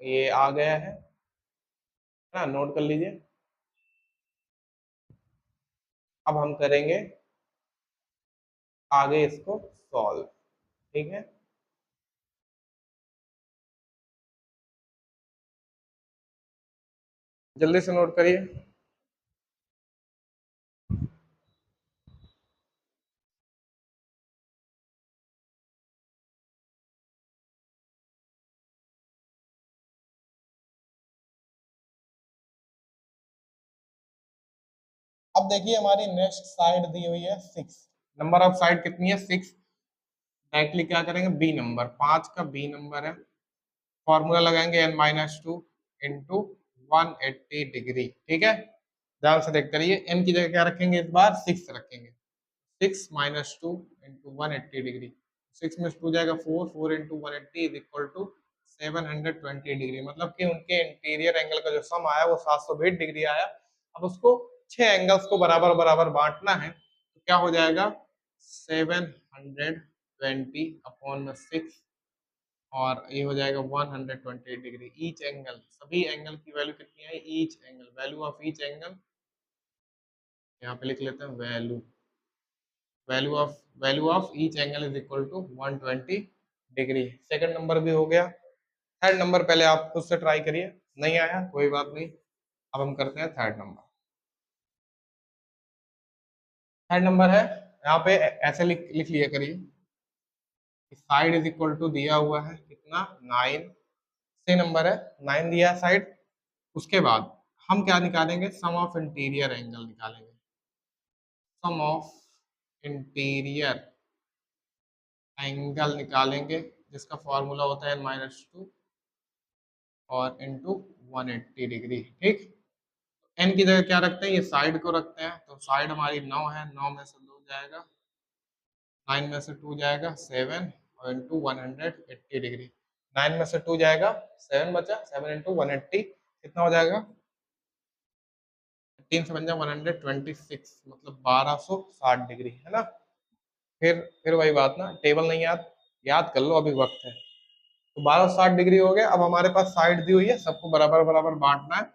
ये आ गया है ना, नोट कर लीजिए। अब हम करेंगे आगे इसको सॉल्व। ठीक है, जल्दी से नोट करिए। अब देखिए हमारी नेक्स्ट साइड दी हुई है 6, नंबर ऑफ साइड कितनी है 6। डायरेक्टली क्या करेंगे, बी नंबर, 5 का बी नंबर है, फॉर्मूला लगाएंगे n-2 इंटू 180 डिग्री। ठीक है, ध्यान से देखते रहिए। n की जगह क्या रखेंगे, इस बार 6 रखेंगे, 6-2 इंटू 180 डिग्री, 6 में 2 जाएगा 4, 4 into 180 is equal to 720 degree. मतलब कि उनके इंटीरियर एंगल का जो सम आया वो 720 डिग्री आया। अब उसको 6 एंगल्स को बराबर बराबर बांटना है, तो क्या हो जाएगा 720 अपॉन 6, और ये हो जाएगा 120 डिग्री। ईच एंगल, सभी एंगल की वैल्यू कितनी है, each angle, value of each angle यहाँ पे लिख लेते हैं, value of each angle is equal to 120 degree. Second number भी हो गया। थर्ड नंबर पहले आप खुद से ट्राई करिए, नहीं आया कोई बात नहीं। अब हम करते हैं थर्ड नंबर। थर्ड नंबर है, यहाँ पे ऐसे लिख लिया करिए, साइड इज इक्वल टू दिया हुआ है कितना 9, सी नंबर है 9 दिया है साइड। उसके बाद हम क्या निकालेंगे, सम ऑफ इंटीरियर एंगल निकालेंगे, सम ऑफ इंटीरियर एंगल निकालेंगे, जिसका फॉर्मूला होता है n-2 और इंटू 180 डिग्री। ठीक, एन की जगह क्या रखते हैं, ये साइड को रखते हैं, तो साइड हमारी 9 है, 9 में से 2 जाएगा, 9 में से 2 जाएगा 7 और इंटू 180 डिग्री। 9 में से 2 जाएगा 7 बचा, 7 इंटू 180 कितना हो जाएगा, 3 से बन जाए 126, मतलब 1260 डिग्री, है ना। फिर वही बात ना, टेबल नहीं याद, याद कर लो, अभी वक्त है। तो 1260 डिग्री हो गया। अब हमारे पास साइड दी हुई है, सबको बराबर बराबर बांटना है।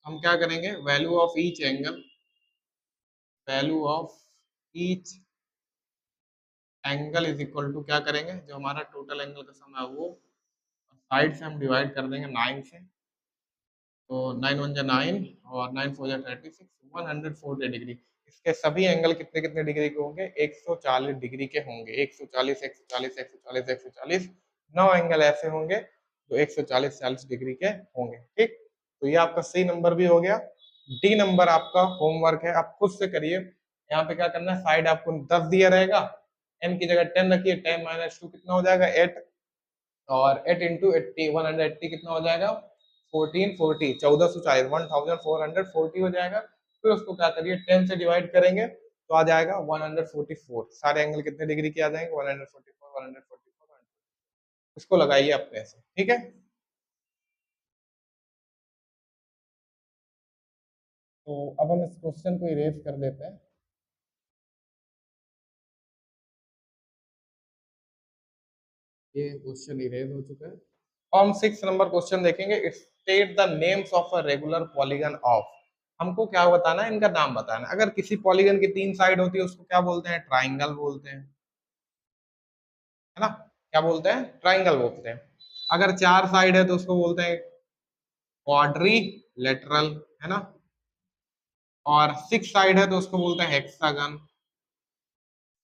हम क्या करेंगे, value of each angle, value of each angle is equal to क्या करेंगे, जो हमारा टोटल एंगल का सम है वो, साइड से हम डिवाइड कर देंगे 9 से, तो 9 1 जा 9 और 9 4 जा 36, 140 डिग्री। इसके सभी एंगल कितने कितने डिग्री के होंगे, 140 डिग्री के होंगे, 140 140 140 140, 9 एंगल ऐसे होंगे जो 140 40 डिग्री के होंगे। ठीक, तो ये आपका सी नंबर भी हो गया। डी नंबर आपका होमवर्क है, आप खुद से करिए। यहाँ पे क्या करना है, साइड आपको 10 दिया रहेगा, एन की जगह 10 रखिए, 10 माइनस 2 कितना हो जाएगा 8, और 8 इंटू 80 180 कितना हो जाएगा 1440, 1440, 1440 हो जाएगा। फिर उसको क्या करिए 10 से डिवाइड करेंगे तो आ जाएगा 144। सारे एंगल कितने डिग्री के आ जाएंगे, 144 144। इसको लगाइए अपने से, ठीक है। तो अब हम इस क्वेश्चन को इरेज कर देते हैं। ये क्वेश्चन इरेज हो चुका है। हम 6 नंबर क्वेश्चन देखेंगे। State the names of a regular polygon of, हमको क्या बताना है, इनका नाम बताना है। अगर किसी पॉलीगन की 3 साइड होती है उसको क्या बोलते हैं, ट्राइंगल बोलते हैं, है ना। क्या बोलते हैं, ट्राइंगल बोलते हैं। अगर 4 साइड है तो उसको बोलते हैं क्वाड्री लेटरल, है ना। और 6 साइड है तो उसको बोलते हैं हेक्सागन।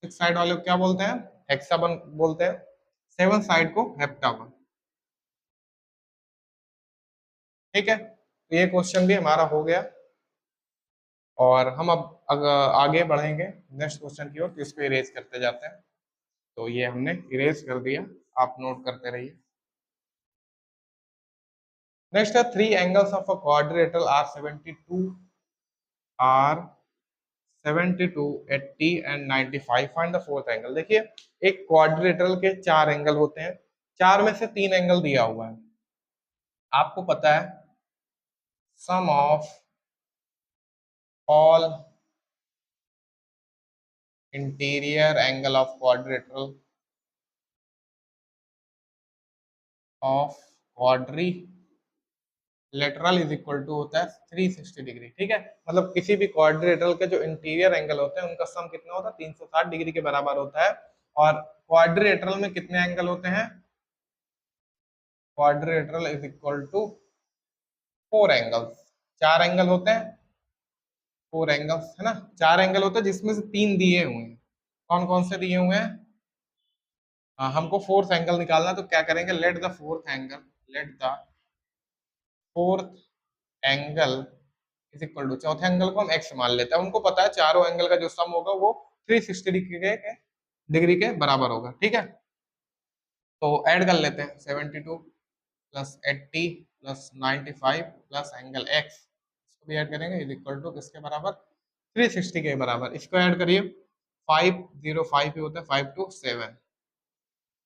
6 साइड वाले को क्या बोलते हैं, हेक्सागन बोलते हैं। 7 साइड को हेप्टागन। ठीक है, तो ये क्वेश्चन भी हमारा हो गया। और हम अब आगे बढ़ेंगे नेक्स्ट क्वेश्चन की ओर, तो इसको इरेज करते जाते हैं। तो ये हमने इरेज कर दिया, आप नोट करते रहिए। नेक्स्ट है 3 angles of a quadrilateral are 72 are 72 80 and 95, find the fourth angle. देखिए, एक क्वाड्रिलेटरल के 4 एंगल होते हैं, 4 में से 3 एंगल दिया हुआ है। आपको पता है sum of all interior angle of quadrilateral of quadrilateral is equal to होता है 360 डिग्री। ठीक है, मतलब किसी भी क्वाड्रिलेटरल के जो इंटीरियर एंगल होते हैं उनका सम कितना होता है, 360 डिग्री के बराबर होता है। और क्वाड्रिलेटरल में कितने एंगल होते हैं, quadrilateral is equal to 4 angles. 4 angle होते हैं, 4 एंगल्स, है ना। 4 एंगल होते हैं जिसमें से 3 दिए हुए हैं। कौन कौन से दिए हुए हैं, हमको फोर्थ एंगल निकालना है, तो क्या करेंगे, let the fourth angle, let the fourth angle is equal to, चौथे एंगल को हम एक्स मान लेते हैं। उनको पता है चारों एंगल का जो सम होगा वो 360 डिग्री के बराबर होगा। ठीक है, तो ऐड कर लेते हैं 72 plus 80 plus 95 plus angle x, इसको भी ऐड करेंगे, इज इक्वल टू किसके बराबर, 360 के बराबर। इसको ऐड करिए, 505 ही होता है, 5 2 7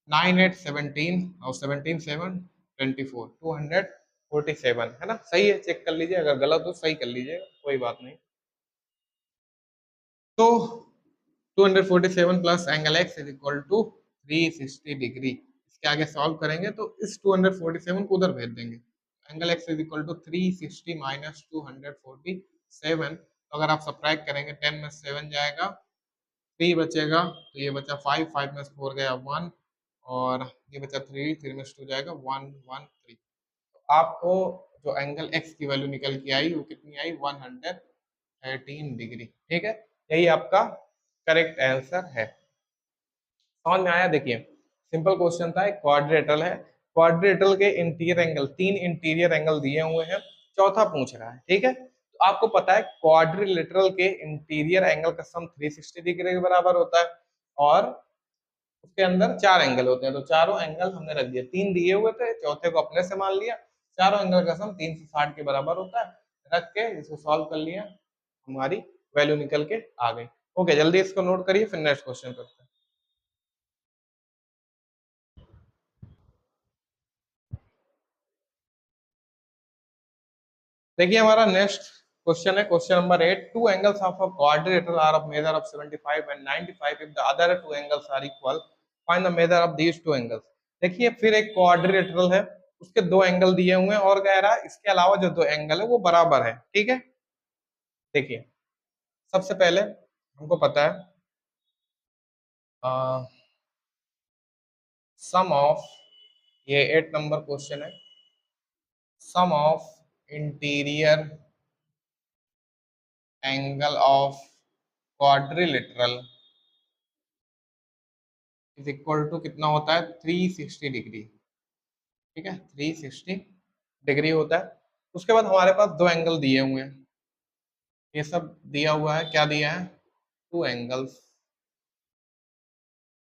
9 8 17 और 17 7 24 247, है ना। सही है, चेक कर लीजिए, अगर गलत हो सही कर लीजिए, कोई बात नहीं। तो 247 plus angle X is equal to 360 degree. इसके आगे सॉल्व करेंगे तो इस 247 को उधर भेज देंगे। Angle X is equal to 360 minus 247। तो अगर आप सब्ट्रैक्ट करेंगे 10 में 7 जाएगा, 3 बचेगा, तो ये बचा 5, 5 में 4 गया 1, और ये बचा 3, 3 में 2 जाएगा 1 1 3। तो आपको जो एंगल एक्स की वैल्यू निकल के आई वो कितनी आई, 113 डिग्री। ठीक है, यही आपका करेक्ट आंसर है। समझ में आया। देखिए, सिंपल क्वेश्चन था, एक क्वाड्रिलेटरल है, क्वाड्रिलेटरल के इंटीरियर एंगल, 3 इंटीरियर एंगल दिए हुए हैं, चौथा पूछ रहा है। ठीक है, तो आपको पता है क्वाड्रिलेटरल के इंटीरियर एंगल का सम 360 डिग्री के बराबर होता है, और उसके अंदर 4 एंगल होते हैं। तो चारों एंगल हमने रख दिए, 3 दिए हुए थे, चौथे को अपने से मान लिया। चारों एंगल का सम 360 के बराबर होता है, रख के इसको सॉल्व कर लिया, हमारी वैल्यू निकल के आ गई। ओके, जल्दी इसको नोट करिए, फिर नेक्स्ट क्वेश्चन करते हैं। देखिए हमारा नेक्स्ट क्वेश्चन है question number 8। Two angles of a quadrilateral are of measure of 75 and 95 if the other two angles are equal, find the measure of these two angles. देखिए फिर एक क्वाड्रिलेटरल है, उसके दो एंगल दिए हुए हैं और कह रहा है इसके अलावा जो दो एंगल है वो बराबर है। ठीक है, देखिए सबसे पहले हमको पता है सम ऑफ, ये 8 नंबर क्वेश्चन है, sum of interior angle of quadrilateral is equal to कितना होता है 360 डिग्री। ठीक है, 360 डिग्री होता है। उसके बाद हमारे पास दो एंगल दिए हुए हैं, ये सब दिया हुआ है, क्या दिया है, two angles,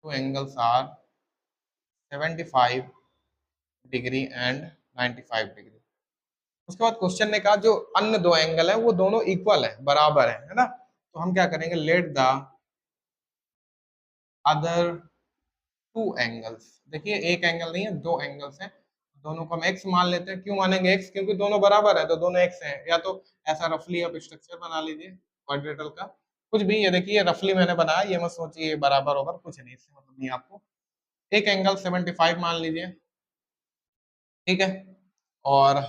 two angles are 75 degree and 95 degree. उसके बाद क्वेश्चन ने कहा जो अन्य दो एंगल है वो दोनों इक्वल है, बराबर है ना। तो हम क्या करेंगे, let the other two angles, देखिए एक एंगल नहीं है, दो एंगल्स हैं, दोनों को हम एक्स मान लेते हैं। क्यों मानेंगे एक्स, क्योंकि दोनों बराबर है तो दोनों एक्स हैं। या तो ऐसा रफली आप स्ट्रक्चर बना लीजिए क्वाड्रेटल का, कुछ भी, ये देखिए रफली मैंने बनाया, ये मत सोचिए ये बराबर होगा, कुछ नहीं, इससे मतलब नहीं आपको। एक एंगल 75 मान लीजिए, ठीक है, और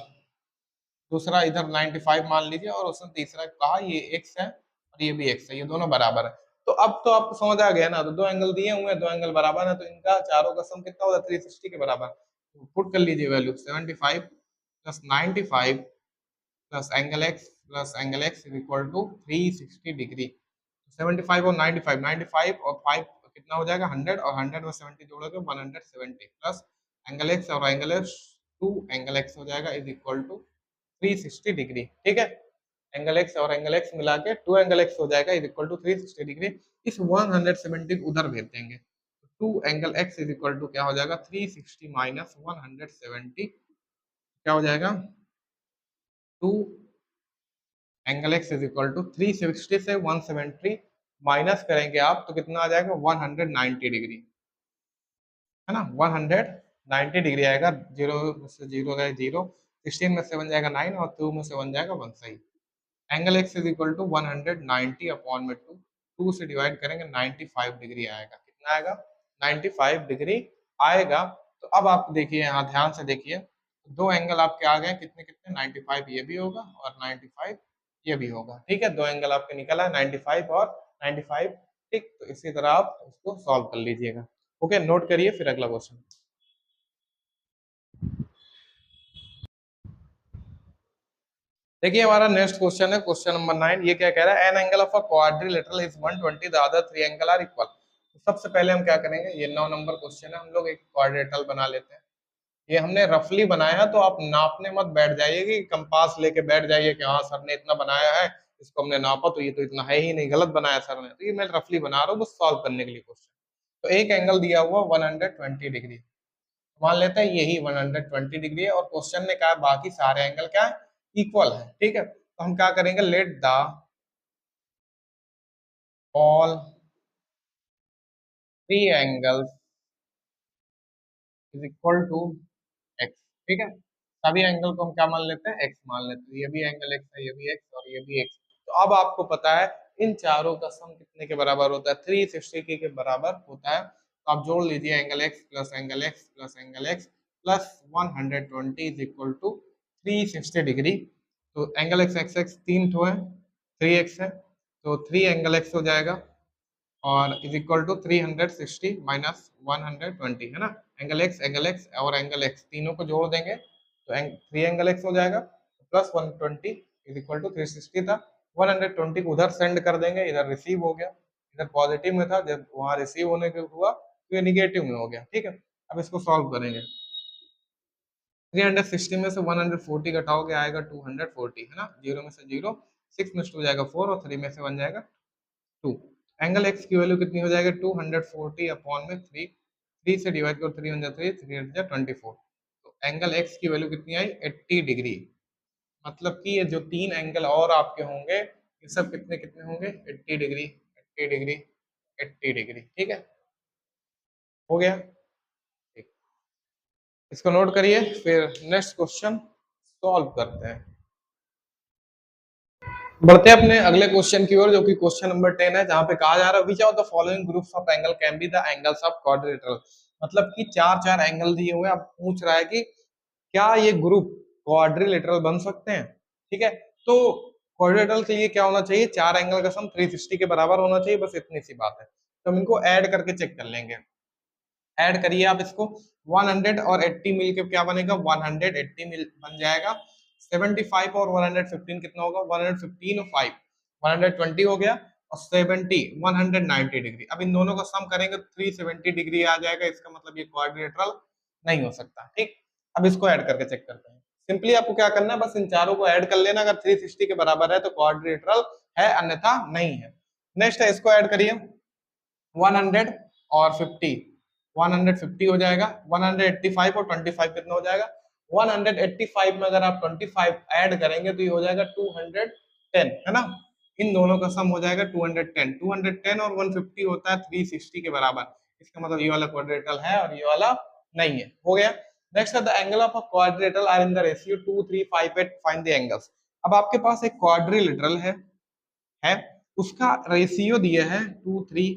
दूसरा इधर 95 मान लीजिए, और उसने तीसरा कहा ये एक्स है और ये भी एक्स है, ये दोनों बराबर है। तो अब तो आपको समझ आ गया ना, तो दो एंगल दिए हुए हैं, दो एंगल बराबर है, तो इनका चारों का सम कितना होगा 360 के बराबर। तो पुट कर लीजिए value 75 plus 95 plus angle X is equal to 360 degree. 75 और 95, 95 और 5 कितना हो जाएगा 100, और 100 में 70 जोड़ोगे 170 प्लस एंगल एक्स और एंगल एक्स, 2 एंगल एक्स हो जाएगा इज इक्वल टू 360 डिग्री। ठीक है, एंगल एक्स और एंगल एक्स मिला के 2 एंगल एक्स हो जाएगा इज इक्वल टू 360 डिग्री। इस 170 को उधर भेज देंगे, 2 angle X is equal to क्या हो जाएगा 360 माइनस 170, क्या हो जाएगा 2 angle X is equal to 360 से 170 माइनस करेंगे आप तो कितना आ जाएगा 190 डिग्री, है ना, 190 डिग्री आएगा। जीरो से जीरो गए जीरो, 16 में से बन जाएगा 9 और 2 में से बन जाएगा 1, सही। Angle X is equal to 190 upon में 2, 2 से डिवाइड करेंगे 95 डिग्री आएगा। कितना आएगा 95 डिग्री आएगा। तो अब आप देखिए यहाँ ध्यान से देखिए, दो एंगल आपके आ गए कितने कितने 95, ये भी होगा और 95 ये भी होगा। ठीक है, दो एंगल आपके निकला है 95 और 95। ठीक, तो इसी तरह आप इसको सॉल्व कर लीजिएगा। ओके, नोट करिए फिर अगला क्वेश्चन। देखिए हमारा नेक्स्ट क्वेश्चन है क्वेश्चन नंबर 9। ये क्या कह रहा है, an angle of a quadrilateral is 120, the other three angle are equal. सबसे पहले हम क्या करेंगे, ये 9 नंबर क्वेश्चन है, हम लोग एक क्वाड्रिलेटरल बना लेते हैं। ये हमने रफली बनाया है, तो आप नापने मत बैठ जाइए कि कंपास लेके बैठ जाइए कि हाँ सर ने इतना बनाया है, इसको हमने नापा तो ये तो इतना है ही नहीं, गलत बनाया सर ने। तो ये मैं रफली बना रहा हूँ बस सॉल्व करने के लिए क्वेश्चन। तो एक एंगल दिया हुआ 120 डिग्री, मान लेते हैं यही 120 डिग्री है, और क्वेश्चन ने कहा बाकी सारे एंगल क्या है, इक्वल है। ठीक है, तो हम क्या करेंगे, let the all three angles is equal to X. ठीक है, सभी एंगल को हम क्या मान लेते हैं, एक्स मान लेते हैं। ये भी एंगल एक्स है, ये भी एक्स और ये भी एक्स। तो अब आपको पता है इन चारों का सम कितने के बराबर होता है, 360 के बराबर होता है। तो आप जोड़ लीजिए angle X plus angle X plus angle X plus 120 is equal to 360 degree. तो एंगल एक्स एक्स एक्स तीन ठो है, 3x है, तो 3 एंगल एक्स हो जाएगा और इज इक्वल टू 360 माइनस 120, है ना। एंगल एक्स और एंगल एक्स तीनों को जोड़ देंगे तो 3 एंगल एक्स हो जाएगा प्लस 120 इज इक्वल टू 360 था। 120 को उधर सेंड कर देंगे, इधर रिसीव हो गया, इधर पॉजिटिव में था, जब वहां रिसीव होने के हुआ तो ये निगेटिव में हो गया। ठीक है, अब इसको सॉल्व करेंगे। 360 में से 140 घटाओगे आएगा 240, है ना, जीरो में से जीरो, 6 में से हो जाएगा 4 और 3 में से बन जाएगा 2। एंगल एक्स की वैल्यू कितनी हो जाएगी 240 अपॉन में 3, 3 से डिवाइड करो 3 1 जा 3, 3 8 जा 24। तो एंगल एक्स की वैल्यू कितनी आई 80 डिग्री मतलब कि ये जो तीन एंगल और आपके होंगे ये सब कितने कितने होंगे, 80 डिग्री, 80 डिग्री, 80 डिग्री। ठीक है, हो गया। ठीक, इसको नोट करिए, फिर नेक्स्ट क्वेश्चन सॉल्व करते हैं। बढ़ते हैं अपने अगले क्वेश्चन की ओर, जो कि क्वेश्चन नंबर 10 है, जहां पे कहा जा रहा है विच of the following groups of angle can be the angles of quadrilateral. मतलब कि चार चार एंगल दिए हुए हैं, अब पूछ रहा है कि क्या ये ग्रुप क्वाड्रिलेटरल बन सकते हैं। ठीक है, तो क्वाड्रिलेटरल के लिए क्या होना चाहिए, चार एंगल का सम 360 के बराबर होना चाहिए, बस इतनी सी बात है। तो हम इनको ऐड करके चेक कर लेंगे। ऐड करिए आप इसको, 100 और 80 मिल के क्या बनेगा, 180 मिल बन जाएगा। 75 और 115 कितना होगा, 115 और 5 120 हो गया, और 70 190 डिग्री। अब इन दोनों का सम करेंगे तो 370 डिग्री आ जाएगा, इसका मतलब ये क्वाड्रिलेटरल नहीं हो सकता। ठीक, अब इसको ऐड करके चेक करते हैं। सिंपली आपको क्या करना है, बस इन चारों को ऐड कर लेना, अगर 360 के बराबर है तो क्वाड्रिलेटरल है, अन्यथा नहीं है। नेक्स्ट है, इसको ऐड करिए, 100 और 50, 150 हो जाएगा, 185 और 25 कितना हो जाएगा, 185 में अगर आप 25 ऐड करेंगे तो ये हो जाएगा 210, है ना। इन दोनों का सम हो जाएगा 210, 210 और 150 होता है 360 के बराबर। इसका मतलब ये वाला क्वाड्रिलेटरल है और ये वाला नहीं है। हो गया। नेक्स्ट है the angle of a quadrilateral are in the ratio 2 3 5 8, find the angles. अब आपके पास एक क्वाड्रिलेटरल है, उसका रेशियो दिया है 2 3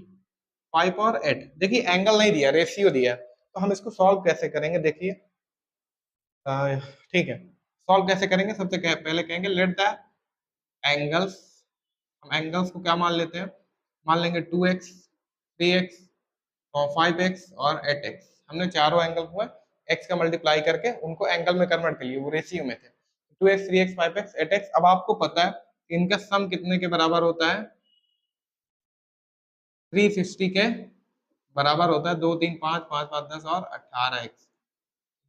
5 और 8। देखिए एंगल नहीं दिया, रेशियो दिया है, तो हम इसको सॉल्व कैसे करेंगे, देखिए। ठीक है, सॉल्व कैसे करेंगे, सबसे पहले कहेंगे लेट द एंगल्स। हम एंगल्स को क्या मान लेते हैं, मान लेंगे 2x 3x और 5x और 8x। हमने चारों एंगल को x का मल्टीप्लाई करके उनको एंगल में कन्वर्ट कर लिए, वो रेशियो में थे। 2x 3x 5x 8x। अब आपको पता है इनका सम कितने के बराबर होता है, 360 के बराबर होता है, 2 3 5 5 5 10 और 18x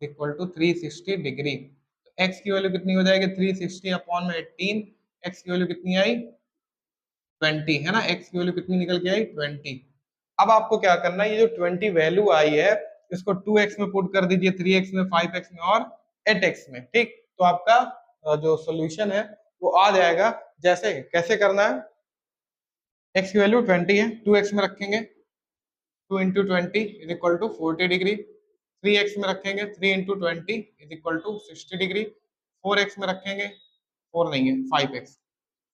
इक्वल टू 360 डिग्री। तो x की वैल्यू कितनी हो जाएगी, 360 अपॉन में 18, x की वैल्यू कितनी आई 20, है ना। x की वैल्यू कितनी निकल के आई 20। अब आपको क्या करना है, ये जो 20 वैल्यू आई है इसको 2x में पुट कर दीजिए, 3x में, 5x में और 8x में। ठीक, तो आपका जो सोल्यूशन है वो आ जाएगा। जैसे कैसे करना है, x की वैल्यू 20 है, 2x में रखेंगे, 2 into 20 is equal to 40 degree. 3x में रखेंगे, 3 into 20 is equal to 60 degree. 4x में रखेंगे, 4 नहीं है 5x,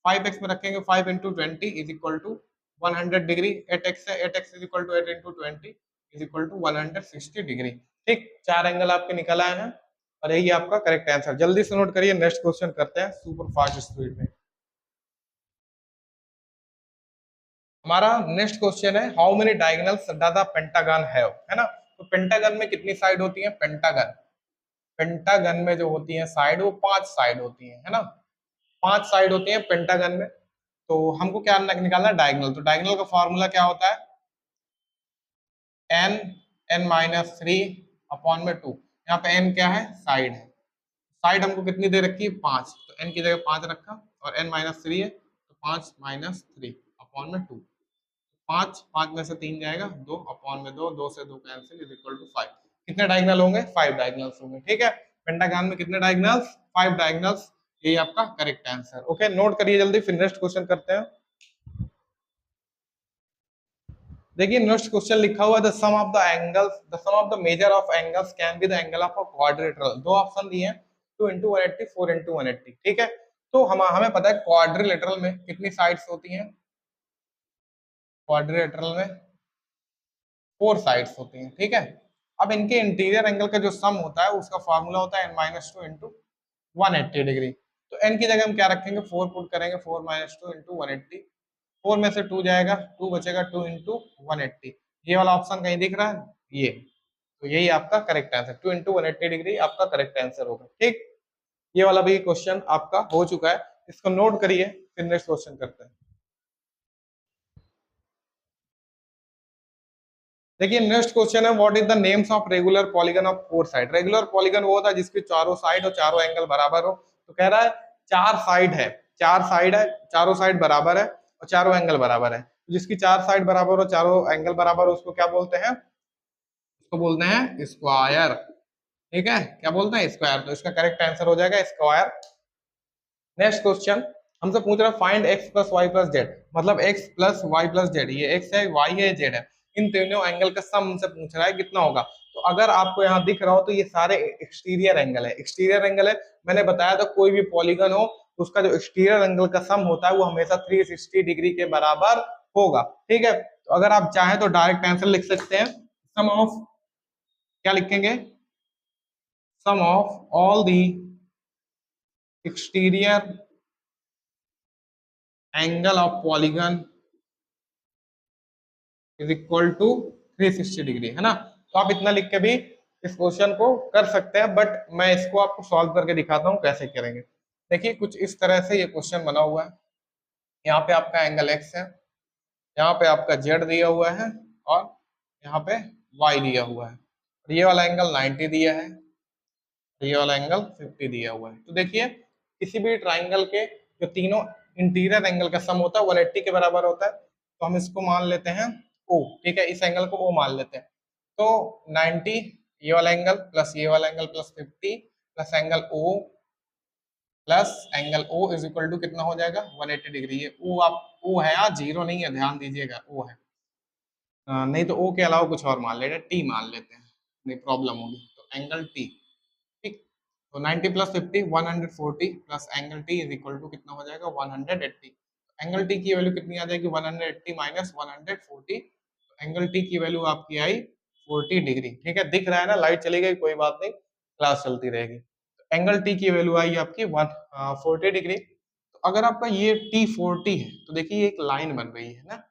5x में रखेंगे, 5 into 20 is equal to 100 degree. 8x है, 8x is equal to 8 into 20 is equal to 160 degree. ठीक, चार एंगल आपके निकल आए हैं और यही आपका करेक्ट आंसर। जल्दी से नोट करिए, नेक्स्ट क्वेश्चन करते हैं सुपर फास्ट स्पीड में। हमारा नेक्स्ट क्वेश्चन है how many diagonals does the pentagon have, है ना। तो पेंटागन में कितनी साइड होती है, पेंटागन, पेंटागन में जो होती है साइड वो 5 साइड होती है ना। 5 साइड होती है पेंटागन में। तो हमको क्या निकालना है, डायगोनल। तो डायगोनल का फॉर्मूला क्या होता है, एन, एन माइनस 3 अपॉन में 2। यहाँ पे एन क्या है, साइड है। साइड हमको कितनी दे रखी है, 5, तो एन की जगह 5 रखा, और एन माइनस 3 है तो 5 माइनस 3 अपॉन में 2। 5 5 में से 3 जाएगा, 2 अपॉन में 2, 2 से 2 कैंसिल इज इक्वल टू 5। कितने डायगोनल होंगे, 5 डायगोनल्स होंगे। ठीक है, पेंटागन में कितने डायगोनल्स, 5 डायगोनल्स। यही आपका करेक्ट आंसर। ओके, नोट करिए जल्दी, फिर नेक्स्ट क्वेश्चन करते हैं। देखिए नेक्स्ट क्वेश्चन लिखा हुआ है the sum of the angles, the sum of the measure of angles can be the angle of a quadrilateral. दो ऑप्शन दिए हैं, 2 इंटू 180, 4 इंटू 180। ठीक है, तो हमें पता है क्वाड्रिलेटरल में कितनी साइड्स होती हैं, क्वाड्रिलेटरल में 4 साइड्स होती हैं। ठीक है, अब इनके इंटीरियर एंगल का जो सम होता है उसका फॉर्मूला होता है n-2 इंटू 180 डिग्री। तो n की जगह हम क्या रखेंगे, 4 पुट करेंगे, 4 माइनस 2 इंटू 180। 4 में से 2 जाएगा, 2 बचेगा, 2 इंटू 180। ये वाला ऑप्शन कहीं दिख रहा है, ये, तो यही आपका करेक्ट आंसर, 2 इंटू 180 डिग्री आपका करेक्ट आंसर होगा। ठीक, ये वाला भी क्वेश्चन आपका हो चुका है, इसको नोट करिए, फिर नेक्स्ट क्वेश्चन करते हैं। देखिए नेक्स्ट क्वेश्चन है what is the names of regular polygon of 4 side. Regular polygon वो होता है जिसके चारों साइड और चारों एंगल बराबर हो। तो कह रहा है 4 साइड है, 4 साइड है, चारों साइड बराबर है और चारों एंगल बराबर है। तो जिसकी 4 साइड बराबर और चारों एंगल बराबर हो उसको क्या बोलते हैं, उसको बोलते हैं स्क्वायर। ठीक है, क्या बोलते हैं, स्क्वायर। तो इसका करेक्ट आंसर हो जाएगा स्क्वायर। नेक्स्ट क्वेश्चन हमसे पूछ रहा है find x plus Y plus Z, मतलब x plus Y plus Z, ये x है, y है, z है, इन तीनों एंगल का सम हमसे पूछ रहा है कितना होगा। तो अगर आपको यहाँ दिख रहा हो तो ये सारे एक्सटीरियर एंगल है, एक्सटीरियर एंगल है। मैंने बताया था कोई भी पॉलीगन हो तो उसका जो एक्सटीरियर एंगल का सम होता है वो हमेशा 360 डिग्री के बराबर होगा। ठीक है, तो अगर आप चाहें तो डायरेक्ट आंसर लिख सकते हैं, सम ऑफ, क्या लिखेंगे, sum of all the exterior angle of polygon is equal to 360 degree, है ना। तो आप इतना लिख के भी इस क्वेश्चन को कर सकते हैं, बट मैं इसको आपको सॉल्व करके दिखाता हूँ कैसे करेंगे। देखिए कुछ इस तरह से ये क्वेश्चन बना हुआ है। यहाँ पे आपका एंगल एक्स है, यहाँ पे आपका जेड दिया हुआ है, और यहाँ पे वाई दिया हुआ है। और ये वाला एंगल 90 दिया है, ये वाला एंगल 50 दिया हुआ है। तो देखिए किसी भी ट्राइंगल के जो तीनों इंटीरियर एंगल का सम होता है 180 के बराबर होता है। तो हम इसको मान लेते हैं O, ठीक है, इस एंगल को O मान लेते हैं। तो 90 ये वाला एंगल प्लस ये वाला angle plus 50 plus angle O plus angle O is equal to कितना हो जाएगा 180 डिग्री। ये O आप O है यार, जीरो नहीं है, ध्यान दीजिएगा O है। नहीं तो O के अलावा कुछ और मान लेते हैं, T मान लेते हैं, नहीं प्रॉब्लम होगी। तो एंगल T, ठीक। तो 90 plus 50 140 plus angle T is equal to कितना हो जाएगा 180। एंगल टी की वैल्यू कितनी आ जाएगी 180 माइनस 140। एंगल टी की वैल्यू आपकी आई 40 डिग्री। ठीक है, दिख रहा है ना, लाइट चली गई कोई बात नहीं, क्लास चलती रहेगी। तो एंगल टी की वैल्यू आई आपकी 140 डिग्री। तो अगर आपका ये टी 40 है तो देखिए एक लाइन बन रही है ना,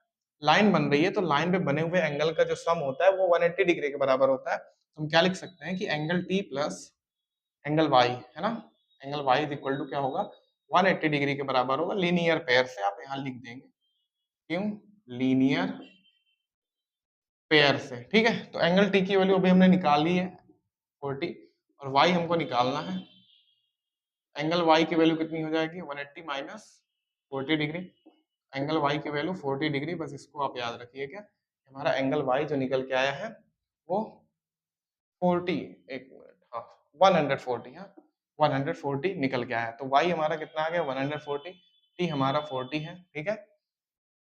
लाइन बन रही है, तो लाइन पे बने हुए एंगल का जो सम होता है वो 180 डिग्री के बराबर होता है। तो हम क्या लिख सकते हैं कि angle T plus angle y, है ना, angle y is equal to क्या होगा 180 डिग्री के बराबर होगा। लीनियर पेयर से आप यहाँ लिख देंगे, क्यों, लीनियर पेयर से। ठीक है, तो एंगल t की वैल्यू अभी हमने निकाल ली है 40, और y हमको निकालना है। एंगल y की वैल्यू कितनी हो जाएगी 180 माइनस 40 डिग्री। एंगल y की वैल्यू 40 डिग्री, बस इसको आप याद रखिएगा। हमारा एंगल y जो निकल के आया है वो 40, एक मिनट, हाँ 140, हाँ 140 निकल के आया। तो y हमारा कितना आ गया 140, t हमारा 40 है। ठीक है,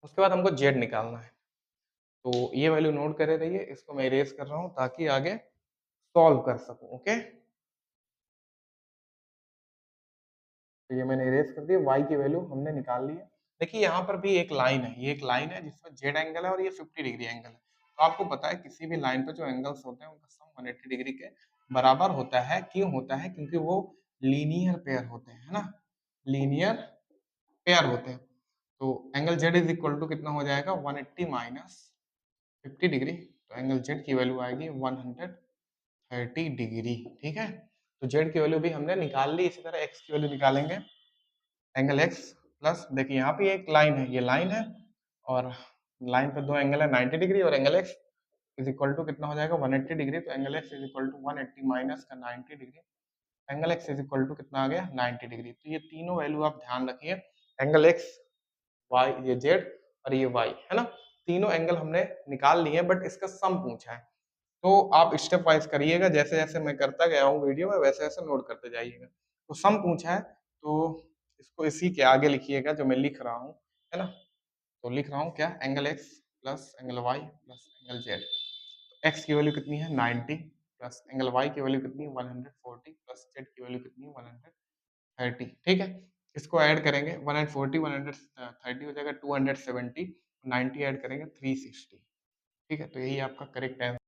उसके बाद हमको z निकालना है। तो ये वैल्यू नोट करे रहिए, इसको मैं इरेज कर रहा हूँ ताकि आगे सॉल्व कर सकूं। ओके, तो ये मैंने इरेज कर दिया, y की वैल्यू हमने निकाल ली है। देखिए यहाँ पर भी एक लाइन है, ये एक लाइन है जिसमें z एंगल है और ये 50 डिग्री एंगल है। तो आपको पता है किसी भी लाइन पर जो एंगल्स होते हैं उनका सम 180 डिग्री के बराबर होता है। क्यों होता है, क्योंकि वो लीनियर पेयर होते हैं, है ना, लीनियर पेयर होते हैं। तो angle z is equal to कितना हो जाएगा 180 माइनस 50 डिग्री। तो एंगल z की वैल्यू आएगी 130 डिग्री। ठीक है, तो z की वैल्यू भी हमने निकाल ली। इसी तरह x की वैल्यू निकालेंगे, एंगल x प्लस, देखिए यहाँ पे एक लाइन है, ये लाइन है, और लाइन पे दो एंगल है 90 डिग्री, और angle x is equal to कितना हो जाएगा 180 डिग्री। तो angle x is equal to 180 minus का 90 degree, angle x is equal to कितना आ गया 90 डिग्री। तो ये तीनों वैल्यू आप ध्यान रखिए, एंगल x, y, ये z और ये y, है ना, तीनों एंगल हमने निकाल लिए हैं, बट इसका सम पूछा है। तो आप स्टेप वाइज करिएगा, जैसे जैसे मैं करता गया हूँ वीडियो में वैसे वैसे नोट करते जाइएगा। तो सम पूछा है तो इसको इसी के आगे लिखिएगा जो मैं लिख रहा हूँ, है ना। तो लिख रहा हूँ क्या, angle x plus angle y plus angle z। तो x की वैल्यू कितनी है 90 प्लस एंगल y की वैल्यू कितनी है 140 प्लस z की वैल्यू कितनी है 130। ठीक है, इसको ऐड करेंगे 140 130 हो जाएगा 270, 90 ऐड करेंगे 360। ठीक है, तो यही आपका करेक्ट आंसर